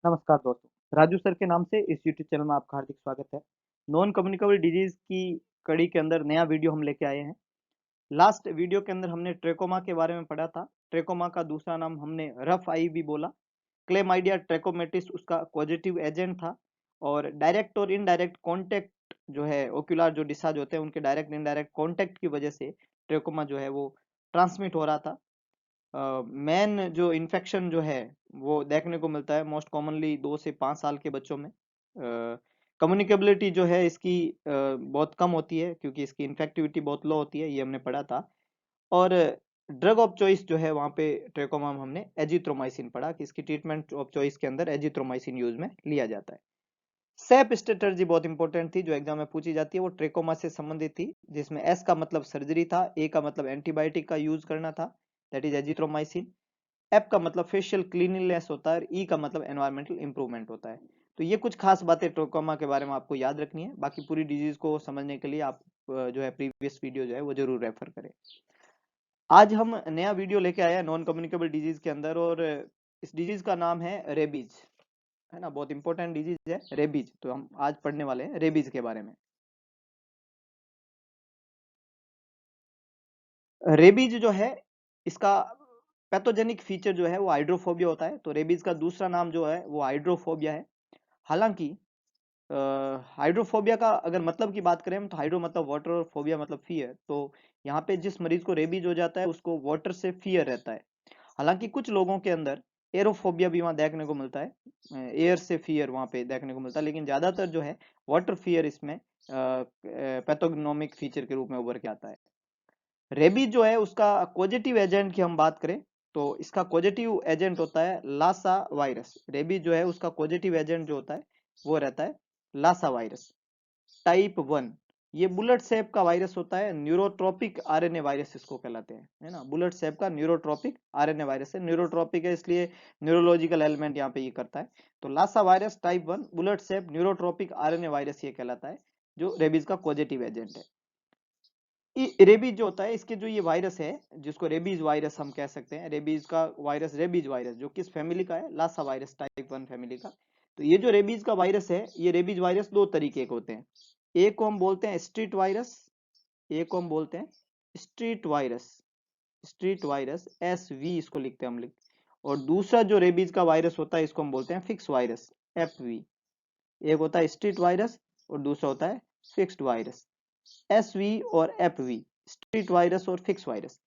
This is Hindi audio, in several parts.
नमस्कार दोस्तों, राजू सर के नाम से इस यूट्यूब चैनल में आपका हार्दिक स्वागत है। नॉन कम्युनिकेबल डिजीज की कड़ी के अंदर नया वीडियो हम लेके आए हैं। लास्ट वीडियो के अंदर हमने ट्रेकोमा के बारे में पढ़ा था। ट्रेकोमा का दूसरा नाम हमने रफ आई भी बोला। क्लेमाइडिया ट्रेकोमेटिस उसका पॉजिटिव एजेंट था और डायरेक्ट और इनडायरेक्ट कॉन्टेक्ट जो है ओक्यूलर जो डिस्चार्ज होते हैं उनके डायरेक्ट इनडायरेक्ट कॉन्टेक्ट की वजह से ट्रेकोमा जो है वो ट्रांसमिट हो रहा था। मेन जो इन्फेक्शन जो है वो देखने को मिलता है मोस्ट कॉमनली 2 से 5 साल के बच्चों में। कम्युनिकेबिलिटी जो है इसकी बहुत कम होती है क्योंकि इसकी इन्फेक्टिविटी बहुत लो होती है, ये हमने पढ़ा था। और ड्रग ऑफ चॉइस जो है वहाँ पे ट्रेकोमा में हमने एजिथ्रोमाइसिन पढ़ा कि इसकी ट्रीटमेंट ऑफ चॉइस के अंदर एजिथ्रोमाइसिन यूज में लिया जाता है। सेप स्ट्रेटर्जी बहुत इंपॉर्टेंट थी जो एग्जाम में पूछी जाती है, वो ट्रेकोमा से संबंधित थी, जिसमें एस का मतलब सर्जरी था, ए का मतलब एंटीबायोटिक का यूज करना था, दैट इज एजिथ्रोमाइसिन। एफ का मतलब फेशियल क्लीनलीनेस होता है और ई का मतलब एनवायरमेंटल इंप्रूवमेंट होता है। तो ये कुछ खास बातें ट्रोकोमा के बारे में आपको याद रखनी है। बाकी पूरी डिजीज को समझने के लिए आप जो है प्रीवियस वीडियो जो है वो जरूर रेफर करें। आज हम नया वीडियो लेके आए हैं नॉन कम्युनिकेबल डिजीज के अंदर और इस डिजीज का नाम है रेबीज, है ना। बहुत इंपॉर्टेंट डिजीज है रेबीज, तो हम आज पढ़ने वाले हैं रेबीज के बारे में। रेबीज जो है इसका पैथोजेनिक फीचर जो है वो हाइड्रोफोबिया होता है, तो रेबीज का दूसरा नाम जो है वो हाइड्रोफोबिया है। हालांकि हाइड्रोफोबिया का अगर मतलब की बात करें हम, तो हाइड्रो मतलब वाटर और फोबिया मतलब फियर, तो यहाँ पे जिस मरीज को रेबीज हो जाता है उसको वाटर से फियर रहता है। हालांकि कुछ लोगों के अंदर एरोफोबिया भी वहां देखने को मिलता है, एयर से फियर वहां पे देखने को मिलता है, लेकिन ज्यादातर जो है वाटर फियर इसमें पैथोग्नोमिक फीचर के रूप में उभर के आता है। रेबीज जो है उसका पॉजिटिव एजेंट की हम बात करें तो इसका पॉजिटिव एजेंट होता है लासा वायरस। रेबीज जो है उसका पॉजिटिव एजेंट जो होता है वो रहता है लासा वायरस टाइप 1। ये बुलेट शेप का वायरस होता है, न्यूरोट्रोपिक आरएनए वायरस इसको कहलाते हैं, है ना। बुलेट शेप का न्यूरोट्रोपिक आरएनए वायरस है, न्यूरोट्रोपिक है इसलिए न्यूरोलॉजिकल एलिमेंट यहाँ पे ये करता है। तो lyssa virus type 1 bullet shape neurotropic RNA virus ये कहलाता है, जो रेबीज का पॉजिटिव एजेंट है। रेबीज जो होता है इसके जो ये वायरस है जिसको रेबीज वायरस हम कह सकते हैं, रेबीज का वायरस रेबीज वायरस जो किस फैमिली का है, लासा वायरस टाइप 1 फैमिली का। तो ये जो रेबीज का वायरस है, ये रेबीज वायरस दो तरीके के होते हैं। एक को हम बोलते हैं स्ट्रीट वायरस, एक को हम बोलते हैं street virus, street virus SV इसको लिखते हैं हम लिख। और दूसरा जो रेबीज का वायरस होता है इसको हम बोलते हैं फिक्स वायरस FV। एक होता है स्ट्रीट वायरस और दूसरा होता है फिक्स्ड वायरस SV और FV, स्ट्रीट वायरस और फिक्स वायरस।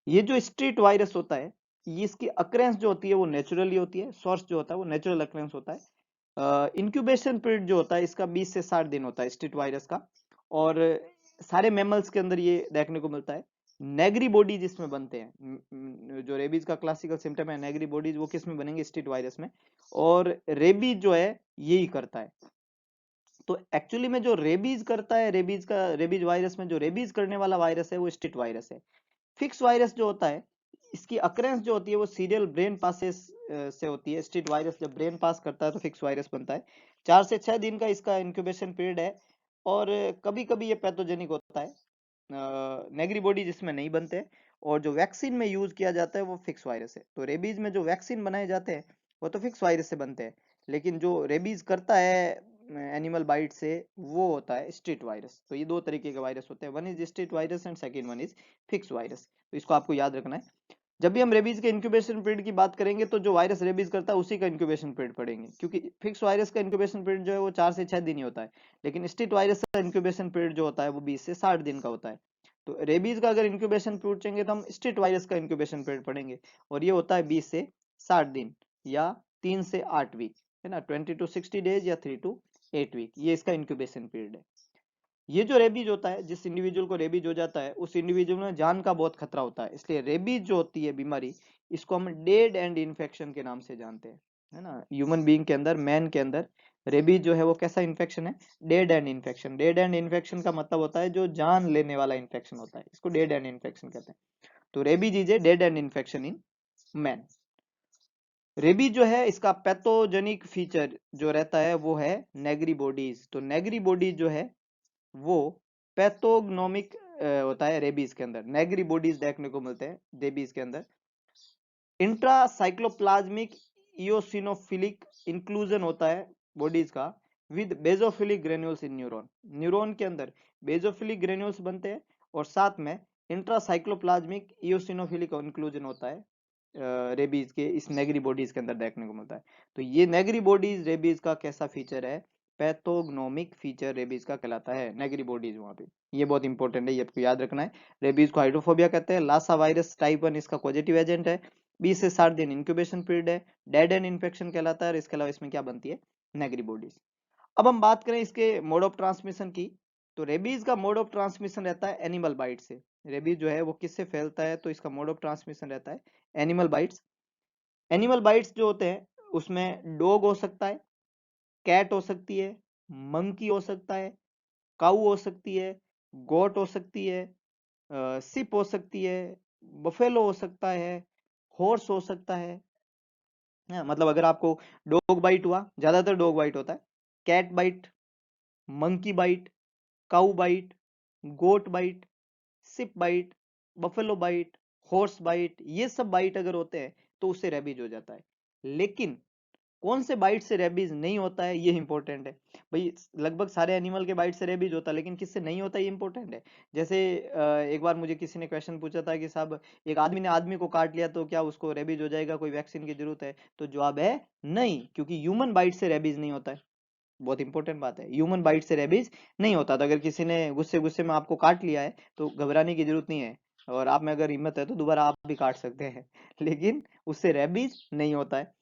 ये जो स्ट्रीट वायरस होता है ये इसकी अक्रेंस जो होती है वो नेचुरली होती है, सोर्स जो होता है वो नेचुरल अक्रेंस होता है। इंक्यूबेशन पीरियड जो होता है इसका 20 से 60 दिन होता है स्ट्रीट वायरस का, और सारे मैमल्स के अंदर ये देखने को मिलता है। नेगरी बॉडी जिसमें बनते हैं, जो रेबीज का क्लासिकल सिम्टम है नेगरी बॉडीज, वो किस में बनेंगे, स्ट्रीट वायरस में। और रेबीज जो है यही करता है। तो एक्चुअली में जो रेबीज करता है, रेबीज का रेबीज वायरस में जो रेबीज करने वाला वायरस है वो स्ट्रीट वायरस है। फिक्स वायरस जो होता है इसकी अक्रेंस जो होती है वो सीरियल ब्रेन पासेस से होती है। स्ट्रीट वायरस जब ब्रेन पास करता है तो फिक्स वायरस बनता है। 4 से 6 दिन का इसका इंक्यूबेशन पीरियड है और कभी कभी ये पैथोजेनिक होता है। नेगरी बॉडी जिसमें नहीं बनते, और जो वैक्सीन में यूज किया जाता है वो फिक्स वायरस है। तो रेबीज में जो वैक्सीन बनाए जाते हैं वो तो फिक्स वायरस से बनते हैं, लेकिन जो रेबीज करता है एनिमल बाइट से वो होता है स्ट्रीट वायरस। तो ये दो तरीके के वायरस होते हैं, one is street virus and second one is fix virus. तो इसको आपको याद रखना है। जब भी हम रेबीज के इंक्यूबेशन पीरियड की बात करेंगे तो जो वायरस रेबीज करता है उसी का इंक्यूबेशन पीरियड पढ़ेंगे, क्योंकि फिक्स वायरस का इंक्यूबेशन पीरियड जो है वो 4 से 6 दिन ही होता है, लेकिन स्ट्रीट वायरस का इंक्यूबेशन पीरियड जो होता है वो 20 से 60 दिन का होता है। तो रेबीज का अगर इंक्यूबेशन पूछेंगे तो हम स्ट्रीट वायरस का इंक्यूबेशन पीरियड पढ़ेंगे, और ये होता है 20 से 60 दिन या 3 से 8 वीक, है ना। 20 to 60 डेज या 3 to 8 वीक, ये इसका इंक्यूबेशन पीरियड है। ये जो रेबीज होता है, जिस इंडिविजुअल को रेबीज हो जाता है उस इंडिविजुअल में जान का बहुत खतरा होता है, इसलिए रेबीज जो होती है बीमारी, इसको हम डेड एंड इन्फेक्शन के नाम से जानते हैं, है ना। ह्यूमन बीइंग के अंदर, मैन के अंदर रेबीज जो है वो कैसा इन्फेक्शन है, dead end infection. Dead end infection का मतलब होता है जो जान लेने वाला इन्फेक्शन होता है, इसको डेड एंड इन्फेक्शन कहते हैं। तो rabies is a dead end infection in man. Rabies जो है इसका पैथोजेनिक फीचर जो रहता है वो है नेगरी बॉडीज। तो नेगरी बॉडीज जो है वो पैथोग्नोमिक होता है रेबीज के अंदर, नेगरी बॉडीज देखने को मिलते हैं रेबीज के अंदर। इंट्रासाइक्लोप्लाज्मिक इयोसिनोफिलिक इंक्लूजन होता है बॉडीज का with basophilic granules in neuron. Neuron के अंदर बेजोफिलिक ग्रेन्यूल्स बनते हैं और साथ में इंट्रासाइक्लोप्लाज्मिक इयोसिनोफिलिक इंक्लूजन होता है रेबीज के इस नेगरी बॉडीज के अंदर देखने को मिलता है। तो ये नेगरी बॉडीज रेबीज का कैसा फीचर है? पैथोग्नोमिक फीचर रेबीज का कहलाता है, नेगरी बॉडीज वहां पे। ये बहुत इंपॉर्टेंट है, ये आपको याद रखना है। रेबीज को हाइड्रोफोबिया कहते हैं। लासा वायरस टाइप 1 इसका पॉजिटिव एजेंट है। 20 से 60 दिन इंक्यूबेशन पीरियड है। डेड एंड इन्फेक्शन कहलाता है और इसके अलावा इसमें क्या बनती है? Negri bodies. अब हम बात करें इसके मोड ऑफ ट्रांसमिशन की, तो रेबीज का मोड ऑफ ट्रांसमिशन रहता है एनिमल बाइट से। रेबीज जो है वो किससे फैलता है? तो इसका मोड ऑफ ट्रांसमिशन रहता है एनिमल बाइट्स। एनिमल बाइट्स जो होते हैं उसमें डॉग हो सकता है, कैट हो सकती है, मंकी हो सकता है, काऊ हो सकती है, गोट हो सकती है, सिप हो सकती है, बफेलो हो सकता है, हॉर्स हो सकता है। मतलब अगर आपको डॉग बाइट हुआ, ज्यादातर डॉग बाइट होता है, cat bite, monkey bite, cow bite, goat bite, sheep bite, buffalo bite, horse bite, ये सब बाइट अगर होते हैं तो उससे रेबीज हो जाता है। लेकिन कौन से बाइट से रेबीज नहीं होता है, ये इंपॉर्टेंट है भाई। लगभग सारे एनिमल के बाइट से रेबीज होता है, लेकिन किससे नहीं होता ये इंपॉर्टेंट है। जैसे एक बार मुझे किसी ने क्वेश्चन पूछा था कि साहब एक आदमी ने आदमी को काट लिया तो क्या उसको रेबीज हो जाएगा, कोई वैक्सीन की जरूरत है? तो जवाब है नहीं, क्योंकि ह्यूमन बाइट से रेबीज नहीं होता है। बहुत इंपॉर्टेंट बात है, ह्यूमन बाइट से रेबीज नहीं होता। तो अगर किसी ने गुस्से गुस्से में आपको काट लिया है तो घबराने की जरूरत नहीं है, और आप में अगर हिम्मत है तो दोबारा आप भी काट सकते हैं लेकिन उससे रेबीज नहीं होता है।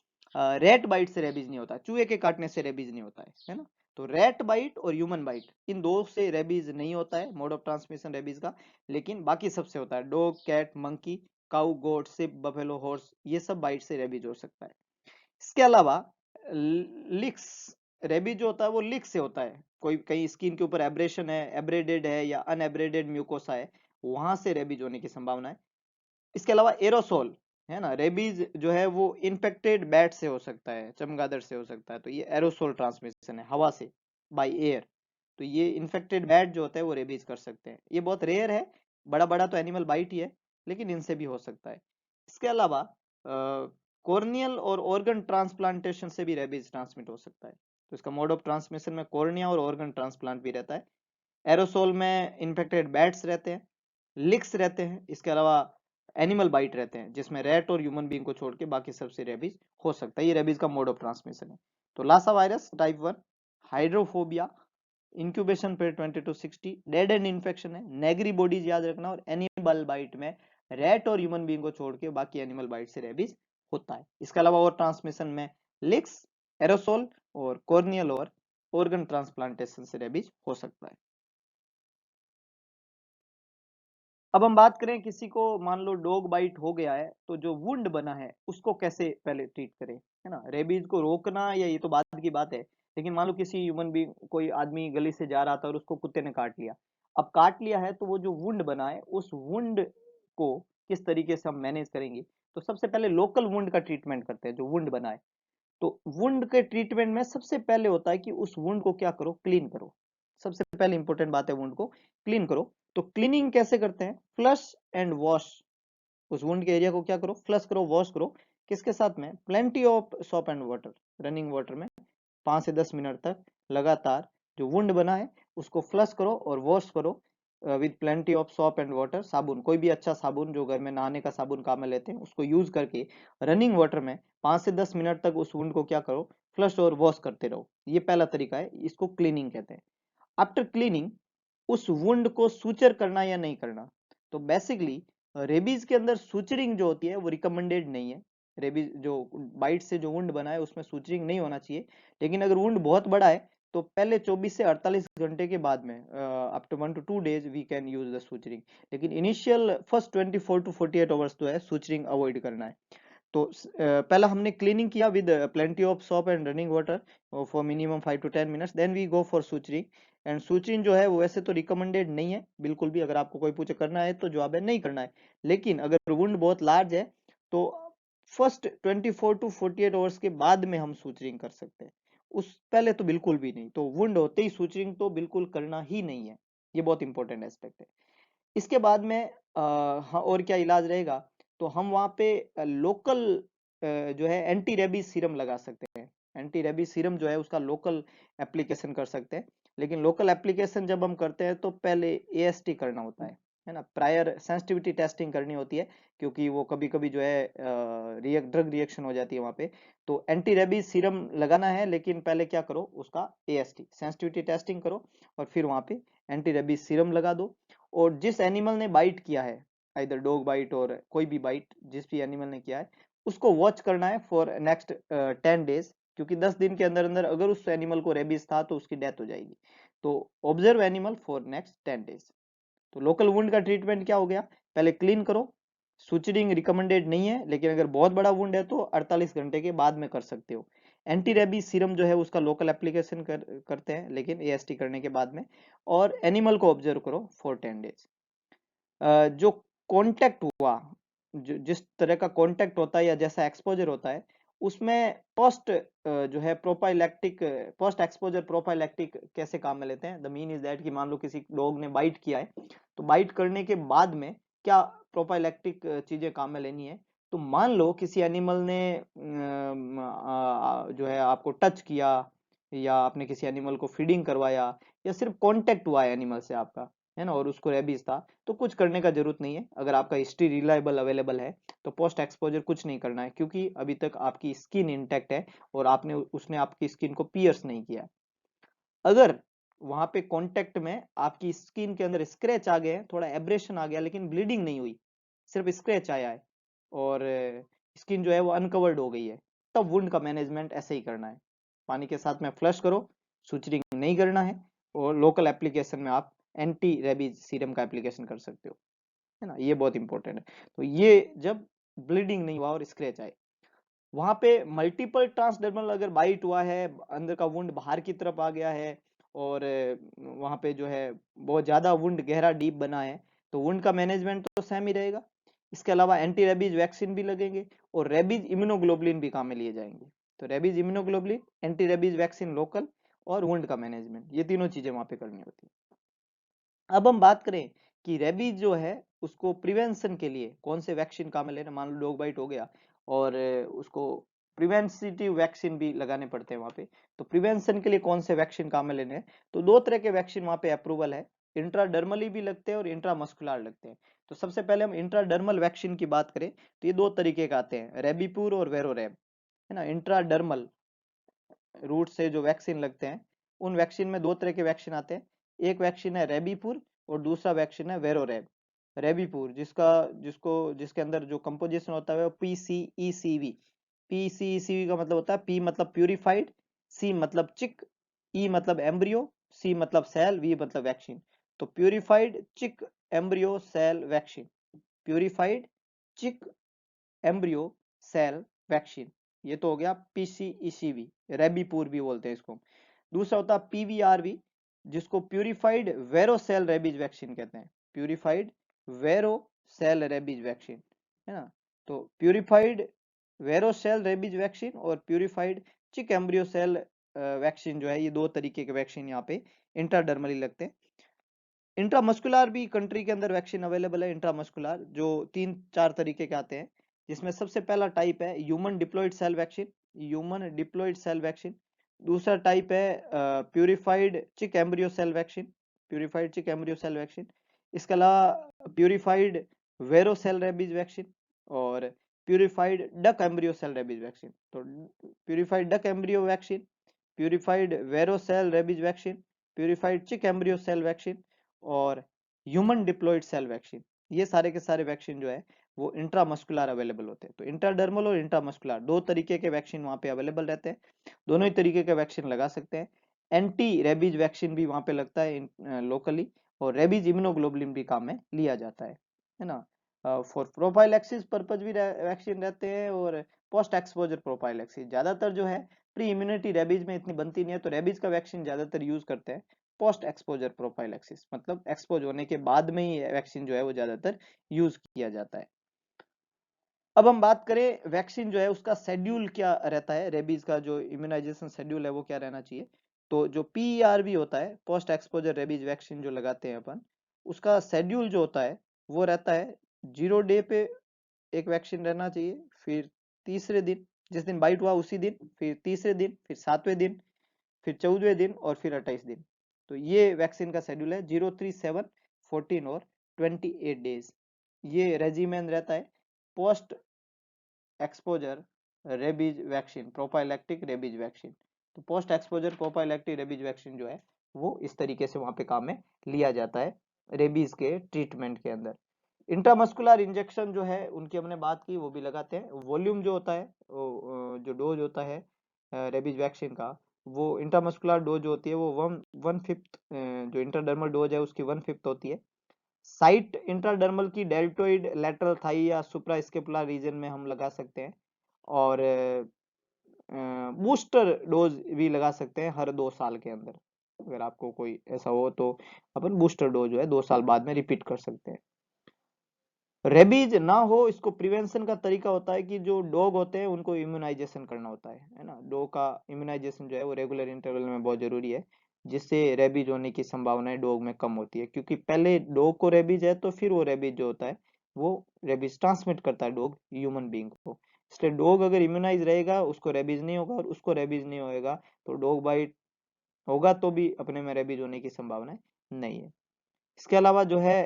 रेट बाइट से रेबीज नहीं होता, चूहे के काटने से रेबीज नहीं होता है ना। तो रेट बाइट और ह्यूमन बाइट, इन दो से रेबीज नहीं होता है मोड ऑफ ट्रांसमिशन रेबीज का। लेकिन बाकी सबसे होता है, डॉग, कैट, मंकी, काऊ, गोट, सिप, बफेलो, हॉर्स, ये सब बाइट से रेबीज हो सकता है। इसके अलावा लिक्स, रेबीज जो होता है वो लिक से होता है। कोई कहीं स्किन के ऊपर एब्रेशन है, एब्रेडेड है या अनएब्रेडेड म्यूकोसा है, वहां से रेबीज होने की संभावना है। इसके अलावा एरोसोल है ना, रेबीज जो है वो इन्फेक्टेड बैट से हो सकता है, चमगादड़ से हो सकता है। तो ये एरोसोल ट्रांसमिशन है, हवा से, बाय एयर। तो ये इन्फेक्टेड बैट जो होता है वो रेबीज कर सकते हैं। ये बहुत रेयर है, बड़ा बड़ा तो एनिमल बाइट ही है, लेकिन इनसे भी हो सकता है। इसके अलावा कॉर्नियल और ऑर्गन ट्रांसप्लांटेशन से भी रेबीज ट्रांसमिट हो सकता है। तो इसका मोड ऑफ ट्रांसमिशन में कॉर्निया और ऑर्गन ट्रांसप्लांट भी रहता है। एरोसोल में इन्फेक्टेड बैट्स रहते हैं, लिक्स रहते हैं, इसके अलावा एनिमल बाइट रहते हैं, जिसमें रेट और ह्यूमन बीइंग को छोड़ के बाकी सबसे रेबीज हो सकता है। ये रेबीज का मोड ऑफ ट्रांसमिशन है। तो lyssa virus type 1, hydrophobia, incubation period 20 to 60, dead end infection है, नेगरी बॉडीज याद रखना, और एनिमल बाइट में रेट और ह्यूमन बीइंग को छोड़ के बाकी एनिमल बाइट से रेबीज होता है। इसके अलावा और ट्रांसमिशन में लिक्स, एरोसोल और कॉर्नियल और ऑर्गन ट्रांसप्लांटेशन से रेबीज हो सकता है। अब हम बात करें, किसी को मान लो डॉग बाइट हो गया है तो जो वुंड बना है उसको कैसे पहले ट्रीट करें, है ना। रेबीज को रोकना या ये तो बाद की बात है, लेकिन मान लो किसी ह्यूमन भी, कोई आदमी गली से जा रहा था और उसको कुत्ते ने काट लिया। अब काट लिया है तो वो जो वुंड बना है उस वुंड को किस तरीके से हम मैनेज करेंगे? तो सबसे पहले लोकल वुंड का ट्रीटमेंट करते हैं, जो वुंड बना है। तो वुंड के ट्रीटमेंट में सबसे पहले होता है कि उस वुंड को क्या करो, क्लीन करो। सबसे पहले इंपॉर्टेंट बात है, वुंड को क्लीन करो। तो क्लीनिंग कैसे करते हैं? Flush and wash. उस वुंड के एरिया को क्या करो, फ्लश करो, वॉश करो। किसके साथ में? Plenty of soap and water, running water में 5 से 10 मिनट तक लगातार जो वुंड बना है उसको फ्लश करो और वॉश करो with plenty of soap and water. साबुन, कोई भी अच्छा साबुन जो घर में नहाने का साबुन काम में लेते हैं उसको यूज करके रनिंग वाटर में 5 से 10 मिनट तक उस वुंड को क्या करो, फ्लश और वॉश करते रहो। ये पहला तरीका है, इसको क्लीनिंग कहते हैं। आफ्टर क्लीनिंग उस वुंड को सूचर करना या नहीं करना। तो बेसिकली रेबीज के अंदर सूचरिंग जो होती है वो रिकमेंडेड नहीं है। रेबीज जो बाइट से जो वुंड बना है उसमें सूचरिंग नहीं होना चाहिए। लेकिन अगर वुंड बहुत बड़ा है तो पहले 24 से 48 घंटे के बाद में after 1 to 2 days we can use the suturing. लेकिन इनिशियल फर्स्ट 24 to 48 आवर्स तो है सूचरिंग अवॉइड करना है। तो पहला हमने क्लीनिंग किया with plenty of soap and running water for minimum 5 to 10 minutes, then we go for suturing. And suturing जो है वो वैसे तो रिकमेंडेड नहीं है बिल्कुल भी। अगर आपको कोई पूछे करना है तो जवाब है नहीं करना है। लेकिन अगर वुंड बहुत लार्ज है तो फर्स्ट 24 to 48 आवर्स के बाद में हम सूचरिंग कर सकते हैं, उस पहले तो बिल्कुल भी नहीं। तो वुंड होते ही सूचरिंग तो बिल्कुल करना ही नहीं है, ये बहुत इंपॉर्टेंट एस्पेक्ट है। इसके बाद में हाँ, और क्या इलाज रहेगा? तो हम वहाँ पे लोकल जो है एंटी रेबीज सीरम लगा सकते हैं। एंटी रेबीज सीरम जो है उसका लोकल एप्लीकेशन कर सकते हैं, लेकिन लोकल एप्लीकेशन जब हम करते हैं तो पहले एएसटी करना होता है ना, प्रायर सेंसिटिविटी टेस्टिंग करनी होती है, क्योंकि वो कभी कभी जो है ड्रग रिएक्शन हो जाती है वहाँ पे। तो एंटी रेबीज सीरम लगाना है, लेकिन पहले क्या करो, उसका एएसटी सेंसिटिविटी टेस्टिंग करो और फिर वहाँ पे एंटी रेबीज सीरम लगा दो। और जिस एनिमल ने बाइट किया है, इधर डॉग बाइट और कोई भी बाइट जिस भी एनिमल ने किया है, उसको वॉच करना है फॉर नेक्स्ट 10 डेज, क्योंकि 10 दिन के अंदर अंदर अगर उस एनिमल को रेबीज था तो उसकी डेथ हो जाएगी। तो observe animal for next 10 days. तो लोकल वुंड का ट्रीटमेंट क्या हो गया, पहले क्लीन करो, सुचरिंग रिकमेंडेड नहीं है, लेकिन अगर बहुत बड़ा वुंड है तो 48 घंटे के बाद में कर सकते हो। एंटी रेबीज सीरम जो है उसका लोकल एप्लीकेशन करते हैं, लेकिन एएसटी करने के बाद में। और एनिमल को ऑब्जर्व करो फॉर 10 डेज। जो कांटेक्ट हुआ, जिस तरह का कांटेक्ट होता है या जैसा एक्सपोजर होता है, उसमें पोस्ट जो है प्रोपाइलैक्टिक, पोस्ट एक्सपोजर प्रोपाइलैक्टिक कैसे काम में लेते हैं। द मीन इज दैट कि मान लो किसी डॉग ने बाइट किया है, तो बाइट करने के बाद में क्या प्रोपाइलैक्टिक चीजें काम में लेनी है। तो मान लो किसी एनिमल ने जो है आपको टच किया, या आपने किसी एनिमल को फीडिंग करवाया, या सिर्फ कांटेक्ट हुआ है एनिमल से आपका, है ना, और उसको रेबीज था, तो कुछ करने का जरूरत नहीं है। अगर आपका हिस्ट्री रिलायबल अवेलेबल है तो पोस्ट एक्सपोजर कुछ नहीं करना है, क्योंकि अभी तक आपकी स्किन इंटैक्ट है और उसने आपकी स्किन को पियर्स नहीं किया। अगर वहां पे कांटेक्ट में आपकी स्किन के अंदर स्क्रैच आ गए, थोड़ा एब्रेशन आ गया, लेकिन ब्लीडिंग नहीं हुई, सिर्फ स्क्रैच आया है और स्किन जो है वो अनकवर्ड हो गई है, तब वुंड का मैनेजमेंट ऐसे ही करना है। पानी के साथ में फ्लश करो, सुचरिंग नहीं करना है, और लोकल एप्लीकेशन में आप एंटी रेबीज सीरम का एप्लीकेशन कर सकते हो, है ना, ये बहुत इंपॉर्टेंट है। तो ये जब ब्लीडिंग नहीं हुआ और स्क्रैच आए, वहां पे मल्टीपल ट्रांसडर्मल अगर बाइट हुआ है, अंदर का वुंड बाहर की तरफ आ गया है, और वहां पे जो है बहुत ज्यादा वुंड गहरा डीप बना है, तो वुंड का मैनेजमेंट तो सेम ही रहेगा। इसके अलावा एंटी रेबीज वैक्सीन भी लगेंगे, और रेबीज इम्यूनोग्लोबुलिन भी काम में लिए जाएंगे। तो rabies immunoglobulin, anti rabies vaccine local, और वुंड का मैनेजमेंट, ये तीनों चीजें वहां पे करनी होती है। अब हम बात करें कि रेबीज जो है उसको प्रिवेंशन के लिए कौन से वैक्सीन काम में लेना। मान लो डॉग बाइट हो गया और उसको प्रिवेंटिव वैक्सीन भी लगाने पड़ते हैं वहां पे, तो प्रिवेंशन के लिए कौन से वैक्सीन काम में लेने हैं। तो दो तरह के वैक्सीन वहां पे अप्रूवल है, इंट्राडर्मली भी लगते हैं और इंट्रामस्कुलर लगते हैं। तो सबसे पहले हम इंट्राडर्मल वैक्सीन की बात करें तो ये दो तरीके का आते हैं, रेबीपूर और वेरोरेब, है ना। इंट्राडर्मल रूट से जो वैक्सीन लगते हैं, उन वैक्सीन में दो तरह के वैक्सीन आते हैं। एक वैक्सीन है रेबीपुर और दूसरा वैक्सीन है वेरोरेब। रेबीपुर जिसके अंदर जो कंपोजिशन होता है वो पीसीईसीवी। पीसीईसीवी का मतलब होता है, पी मतलब प्यूरिफाइड, सी मतलब चिक, ई मतलब एम्ब्रियो, सी मतलब सेल, वी मतलब वैक्सीन। तो purified chick embryo cell vaccine, purified chick embryo cell vaccine, ये तो हो गया पीसीईसीवी, रेबीपूर भी बोलते हैं इसको। दूसरा होता है पीवीआरवी, जिसको purified Vero cell rabies vaccine कहते हैं, purified Vero cell rabies vaccine, है ना। तो purified Vero cell rabies vaccine और purified chick embryo cell vaccine जो है, ये दो तरीके के वैक्सीन यहाँ पे इंट्राडर्मली लगते हैं। इंट्रामस्कुलर भी कंट्री के अंदर वैक्सीन अवेलेबल है। इंट्रामस्कुलर जो 3-4 तरीके के आते हैं, जिसमें सबसे पहला टाइप है human diploid cell vaccine, human diploid cell vaccine. दूसरा टाइप है purified chick embryo cell vaccine, purified chick embryo cell vaccine. इसके अलावा purified Vero cell rabies vaccine और purified duck embryo cell rabies vaccine. तो purified duck embryo vaccine, purified Vero cell rabies vaccine, purified chick embryo cell vaccine और ह्यूमन डिप्लॉयड सेल वैक्सीन, ये सारे के सारे वैक्सीन जो है वो इंट्रामस्कुलर अवेलेबल होते हैं। तो इंट्राडर्मल और इंट्रामस्कुलर दो तरीके के वैक्सीन वहां पे अवेलेबल रहते हैं, दोनों ही तरीके के वैक्सीन लगा सकते हैं। एंटी रेबीज वैक्सीन भी वहां पे लगता है लोकली, और रेबीज इम्यूनोग्लोबुलिन भी काम में लिया जाता है ना। फॉर प्रोफाइलैक्सिस पर्पज भी वैक्सीन रहते हैं, और पोस्ट एक्सपोजर प्रोफाइलैक्सिस ज्यादातर जो है, प्री इम्यूनिटी रेबीज में इतनी बनती नहीं है, तो रेबीज का वैक्सीन ज्यादातर यूज करते हैं। पोस्ट एक्सपोजर प्रोफाइलैक्सिस मतलब एक्सपोज होने के बाद में ही वैक्सीन जो है वो ज्यादातर यूज किया जाता है। अब हम बात करें वैक्सीन जो है उसका शेड्यूल क्या रहता है, रेबीज का जो इम्यूनाइजेशन शेड्यूल है वो क्या रहना चाहिए। तो जो पीईआरवी होता है, पोस्ट एक्सपोजर रेबीज वैक्सीन जो लगाते हैं अपन, उसका शेड्यूल जो होता है वो रहता है 0 डे पे एक वैक्सीन रहना चाहिए, फिर तीसरे दिन, जिस दिन बाइट हुआ उसी दिन, फिर तीसरे दिन, फिर 7वें दिन, फिर 14वें दिन और फिर 28 दिन। तो ये वैक्सीन का शेड्यूल है 0, 3, 7, 14 और 28 डेज। ये रेजिमेन रहता है post exposure rabies vaccine, prophylactic rabies vaccine. तो post exposure prophylactic rabies vaccine जो है वो इस तरीके से वहां पे काम में लिया जाता है रेबीज के ट्रीटमेंट के अंदर। इंट्रामस्कुलर इंजेक्शन जो है उनकी हमने बात की, वो भी लगाते हैं। वॉल्यूम जो होता है वो जो डोज होता है रेबीज वैक्सीन का, वो इंट्रामस्कुलर डोज होती है वो 1/5 जो इंटरडर्मल डोज है उसकी 1/5 होती है। साइट इंट्राडर्मल की डेल्टोइड लेटरल थाई या सुप्रास्केपुलर रीजन में हम लगा सकते हैं। और बूस्टर डोज भी लगा सकते हैं हर 2 साल के अंदर। अगर आपको कोई ऐसा हो तो अपन बूस्टर डोज जो है 2 साल बाद में रिपीट कर सकते हैं। रेबीज ना हो, इसको प्रिवेंशन का तरीका होता है कि जो डॉग होते हैं उनको इम्यूनाइजेशन करना होता है ना। डॉग का इम्यूनाइजेशन जो है वो रेगुलर इंटरवल में बहुत जरूरी है, जिससे रेबीज होने की संभावनाएं डॉग में कम होती है। क्योंकि पहले डॉग को रेबीज है तो फिर वो रेबीज जो होता है वो रेबीज ट्रांसमिट करता है डॉग ह्यूमन बीइंग को। इसलिए डॉग अगर इम्यूनाइज रहेगा उसको रेबीज नहीं होगा, और उसको रेबीज नहीं होएगा तो डॉग बाइट होगा तो भी अपने में रेबीज होने की संभावना नहीं है। इसके अलावा जो है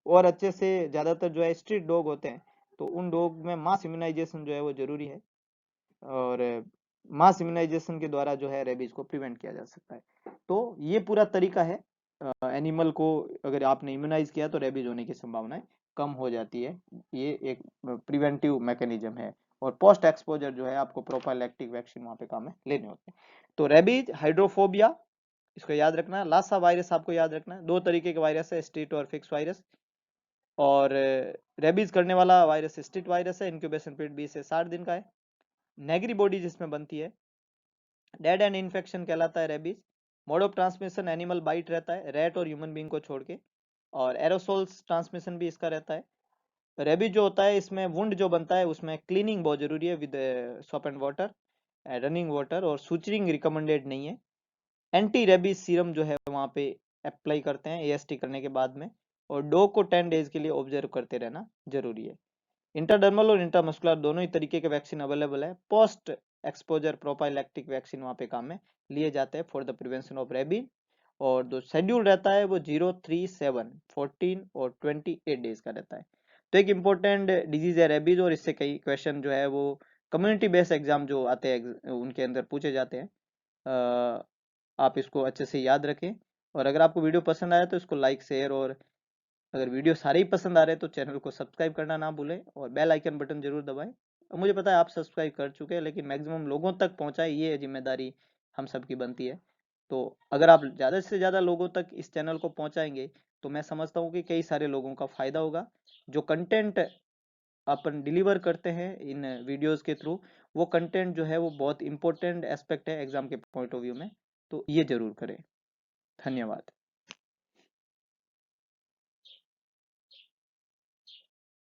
और अच्छे से ज्यादातर जो है स्ट्रीट डॉग होते हैं, तो उन डॉग में मास इम्यूनाइजेशन जो है वो जरूरी है। और मास इम्यूनाइजेशन के द्वारा जो है रेबीज को प्रिवेंट किया जा सकता है। तो ये पूरा तरीका है, एनिमल को अगर आपने इम्यूनाइज किया तो रेबीज होने की संभावनाएं कम हो जाती है। ये एक प्रिवेंटिव मैकेनिज्म है। और पोस्ट एक्सपोजर जो है आपको प्रोफाइलैक्टिक वैक्सीन वहां पे काम में लेने होते हैं। तो रेबीज, हाइड्रोफोबिया, इसको याद रखना है। लासा वायरस आपको याद रखना है। 2 तरीके के वायरस है, स्ट्रीट और फिक्स वायरस। और रेबीज करने वाला वायरस स्ट्रीट वायरस है, इंक्यूबेशन पीरियड 20 से 60 दिन का है। नेगरी बॉडी जिसमें बनती है, डेड एंड इन्फेक्शन कहलाता है rabies. Mode of transmission animal bite रहता है, रेट और ह्यूमन बीइंग को छोड़ के। और एरोसोल्स ट्रांसमिशन भी इसका रहता है। रेबीज जो होता है इसमें वुंड जो बनता है उसमें क्लीनिंग बहुत जरूरी है with soap and water, running water, और सुचरिंग रिकमेंडेड नहीं है। एंटी रेबीज सीरम जो है वहां पे अप्लाई करते हैं एएसटी करने के बाद में। और डॉग को 10 डेज के लिए ऑब्जर्व करते रहना जरूरी है। इंटरडर्मल और इंटरमस्कुलर दोनों ही तरीके के वैक्सीन अवेलेबल है। पोस्ट एक्सपोजर प्रोफाइलैक्टिक वैक्सीन वहां पे काम में लिए जाते हैं for the prevention of rabies. और जो शेड्यूल रहता है वो 0, 3, 7, 14 और 28 डेज का रहता है। तो एक इम्पोर्टेंट डिजीज है रेबीज, और इससे कई क्वेश्चन जो है वो कम्युनिटी बेस्ड एग्जाम जो आते हैं उनके अंदर पूछे जाते हैं। आप इसको अच्छे से याद रखें। और अगर आपको वीडियो पसंद आया तो इसको लाइक, शेयर, और अगर वीडियो सारे ही पसंद आ रहे हैं तो चैनल को सब्सक्राइब करना ना भूलें, और बेल आइकन बटन जरूर दबाएं। और मुझे पता है आप सब्सक्राइब कर चुके हैं, लेकिन मैक्सिमम लोगों तक पहुंचाए ये जिम्मेदारी हम सबकी बनती है। तो अगर आप ज़्यादा से ज़्यादा लोगों तक इस चैनल को पहुंचाएंगे तो मैं समझता हूँ कि कई सारे लोगों का फायदा होगा। जो कंटेंट अपन डिलीवर करते हैं इन वीडियोस के थ्रू, वो कंटेंट जो है वो बहुत इंपॉर्टेंट एस्पेक्ट है एग्जाम के पॉइंट ऑफ व्यू में। तो ये जरूर करें। धन्यवाद।